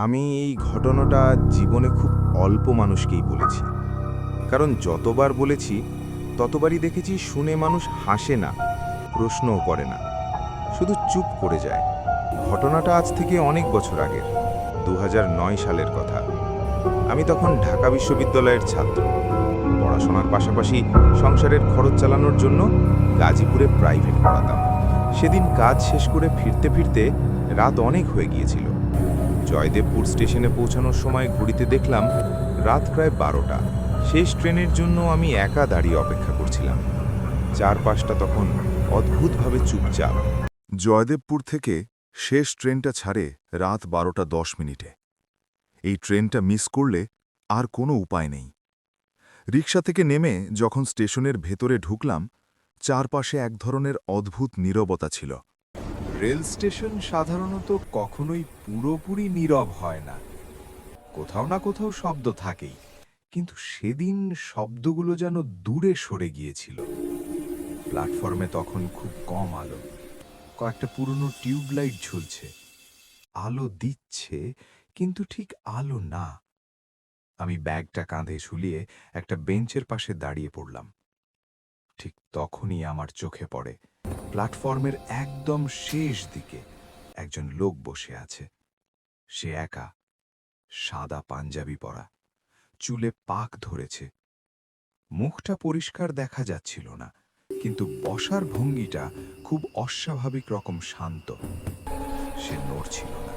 আমি এই ঘটনাটা জীবনে খুব অল্প মানুষকেই বলেছি। কারণ যতবার বলেছি ততবারই দেখেছি শুনে মানুষ হাসে না, প্রশ্নও করে না, শুধু চুপ করে যায়। ঘটনাটা আজ থেকে অনেক বছর আগের, 2009 সালের কথা। আমি তখন ঢাকা বিশ্ববিদ্যালয়ের ছাত্র। পড়াশোনার পাশাপাশি সংসারের খরচ চালানোর জন্য গাজীপুরে প্রাইভেট পড়াতাম। সেদিন কাজ শেষ করে ফিরতে ফিরতে রাত অনেক হয়ে গিয়েছিল। জয়দেবপুর স্টেশনে পৌঁছানোর সময় ঘড়িতে দেখলাম রাত প্রায় 12টা। শেষ ট্রেনের জন্য আমি একা দাঁড়িয়ে অপেক্ষা করছিলাম। চারপাশটা তখন অদ্ভুতভাবে চুপচাপ। জয়দেবপুর থেকে শেষ ট্রেনটা ছাড়ে রাত 12:10। এই ট্রেনটা মিস করলে আর কোনো উপায় নেই। রিকশা থেকে নেমে যখন স্টেশনের ভেতরে ঢুকলাম, চারপাশে এক ধরনের অদ্ভুত নীরবতা ছিল। রেল স্টেশন সাধারণত কখনোই পুরোপুরি নীরব হয় না, কোথাও না কোথাও শব্দ থাকেই, কিন্তু সেদিন শব্দগুলো যেন দূরে সরে গিয়েছিল। প্ল্যাটফর্মে তখন খুব কম আলো, কয়েকটা পুরনো টিউবলাইট ঝুলছে। আলো দিচ্ছে, কিন্তু ঠিক আলো না। আমি ব্যাগটা কাঁধে ঝুলিয়ে একটা বেঞ্চের পাশে দাঁড়িয়ে পড়লাম। ঠিক তখনই আমার চোখে পড়ে প্ল্যাটফর্মের একদম শেষ দিকে একজন লোক বসে আছে। সে একা, সাদা পাঞ্জাবি পরা, চুলে পাক ধরেছে। মুখটা পরিষ্কার দেখা যাচ্ছিল না, কিন্তু বসার ভঙ্গিটা খুব অস্বাভাবিক রকম শান্ত। সে নড়ছিল না,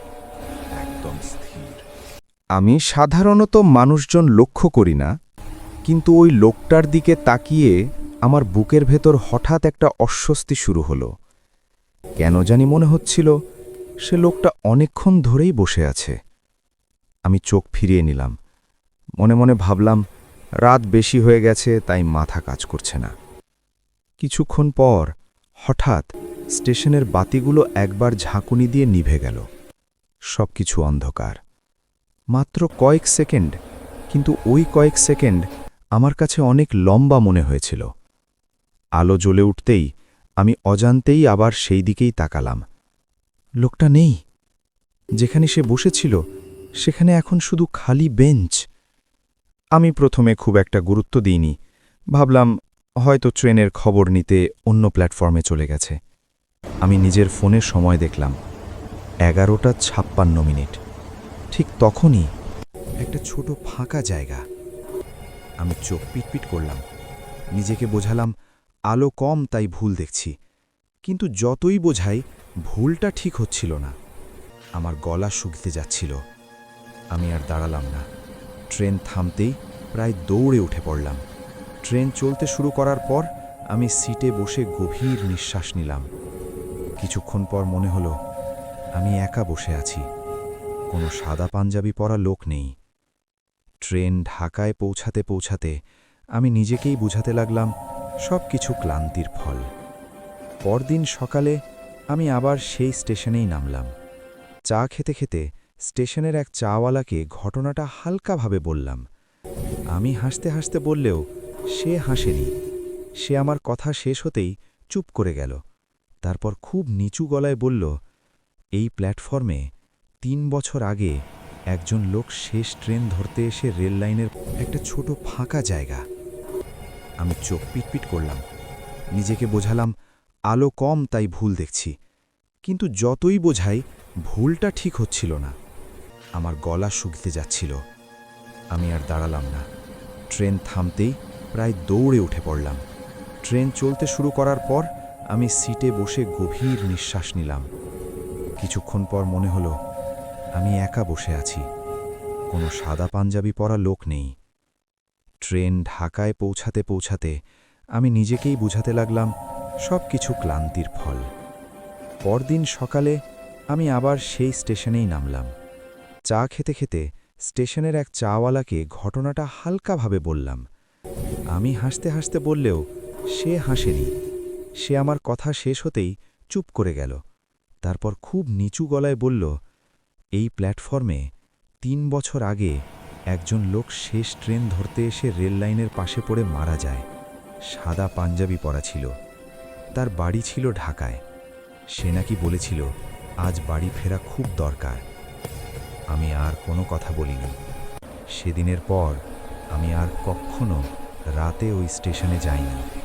একদম স্থির। আমি সাধারণত মানুষজন লক্ষ্য করি না, কিন্তু ওই লোকটার দিকে তাকিয়ে আমার বুকের ভেতর হঠাৎ একটা অস্বস্তি শুরু হলো। কেন জানি মনে হচ্ছিল সে লোকটা অনেকক্ষণ ধরেই বসে আছে। আমি চোখ ফিরিয়ে নিলাম। মনে মনে ভাবলাম, রাত বেশি হয়ে গেছে, তাই মাথা কাজ করছে না। কিছুক্ষণ পর হঠাৎ স্টেশনের বাতিগুলো একবার ঝাঁকুনি দিয়ে নিভে গেল। সবকিছু অন্ধকার। মাত্র কয়েক সেকেন্ড, কিন্তু ওই কয়েক সেকেন্ড আমার কাছে অনেক লম্বা মনে হয়েছিল। আলো জ্বলে উঠতেই আমি অজান্তেই আবার সেই দিকেই তাকালাম। লোকটা নেই। যেখানে সে বসেছিল সেখানে এখন শুধু খালি বেঞ্চ। আমি প্রথমে খুব একটা গুরুত্ব দিইনি, ভাবলাম হয়তো ট্রেনের খবর নিতে অন্য প্ল্যাটফর্মে চলে গেছে। আমি নিজের ফোনের সময় দেখলাম 11:56। ঠিক তখনই একটা ছোট ফাঁকা জায়গা। আমি চোখ পিটপিট করলাম, নিজেকে বোঝালাম আলো কম তাই ভুল দেখছি, কিন্তু যতই বোঝাই ভুলটা ঠিক হচ্ছিল না। আমার গলা শুকিয়ে যাচ্ছিল। আমি আর দাঁড়ালাম না। ট্রেন থামতেই প্রায় দৌড়ে উঠে পড়লাম। ট্রেন চলতে শুরু করার পর আমি সিটে বসে গভীর নিঃশ্বাস নিলাম। কিছুক্ষণ পর মনে হলো আমি একা বসে আছি, কোনো সাদা পাঞ্জাবি পরা লোক নেই। ট্রেন ঢাকায় পৌঁছাতে পৌঁছাতে আমি নিজেকেই বুঝাতে লাগলাম সব কিছু ক্লান্তির ফল। পরদিন সকালে আমি আবার সেই স্টেশনেই নামলাম। চা খেতে খেতে স্টেশনের এক চাওয়ালাকে ঘটনাটা হালকাভাবে বললাম। আমি হাসতে হাসতে বললেও সে হাসেনি। সে আমার কথা শেষ হতেই চুপ করে গেল। তারপর খুব নিচু গলায় বলল, এই প্ল্যাটফর্মে 3 বছর আগে একজন লোক শেষ ট্রেন ধরতে এসে রেল লাইনের একটা ছোট ফাঁকা জায়গা। আমি চোখ পিটপিট করলাম, নিজেকে বোঝালাম আলো কম তাই ভুল দেখছি, কিন্তু যতই বোঝাই ভুলটা ঠিক হচ্ছিল না। আমার গলা শুকিয়ে যাচ্ছিল। আমি আর দাঁড়ালাম না। ট্রেন থামতেই প্রায় দৌড়ে উঠে পড়লাম। ট্রেন চলতে শুরু করার পর আমি সিটে বসে গভীর নিঃশ্বাস নিলাম। কিছুক্ষণ পর মনে হলো আমি একা বসে আছি, কোনো সাদা পাঞ্জাবি পরা লোক নেই। ট্রেন ঢাকায় পৌঁছাতে পৌঁছাতে আমি নিজেকেই বুঝাতে লাগলাম সব কিছু ক্লান্তির ফল। পরদিন সকালে আমি আবার সেই স্টেশনেই নামলাম। চা খেতে খেতে স্টেশনের এক চাওয়ালাকে ঘটনাটা হালকাভাবে বললাম। আমি হাসতে হাসতে বললেও সে হাসেনি। সে আমার কথা শেষ হতেই চুপ করে গেল। তারপর খুব নিচু গলায় বলল, এই প্ল্যাটফর্মে 3 বছর আগে একজন লোক শেষ ট্রেন ধরতে এসে রেল লাইনের পাশে পড়ে মারা যায়। সাদা পাঞ্জাবি পরা ছিল। তার বাড়ি ছিল ঢাকায়। সে নাকি বলেছিল আজ বাড়ি ফেরা খুব দরকার। আমি আর কোনো কথা বলিনি। সেদিনের পর আমি আর কখনো রাতে ওই স্টেশনে যাইনি।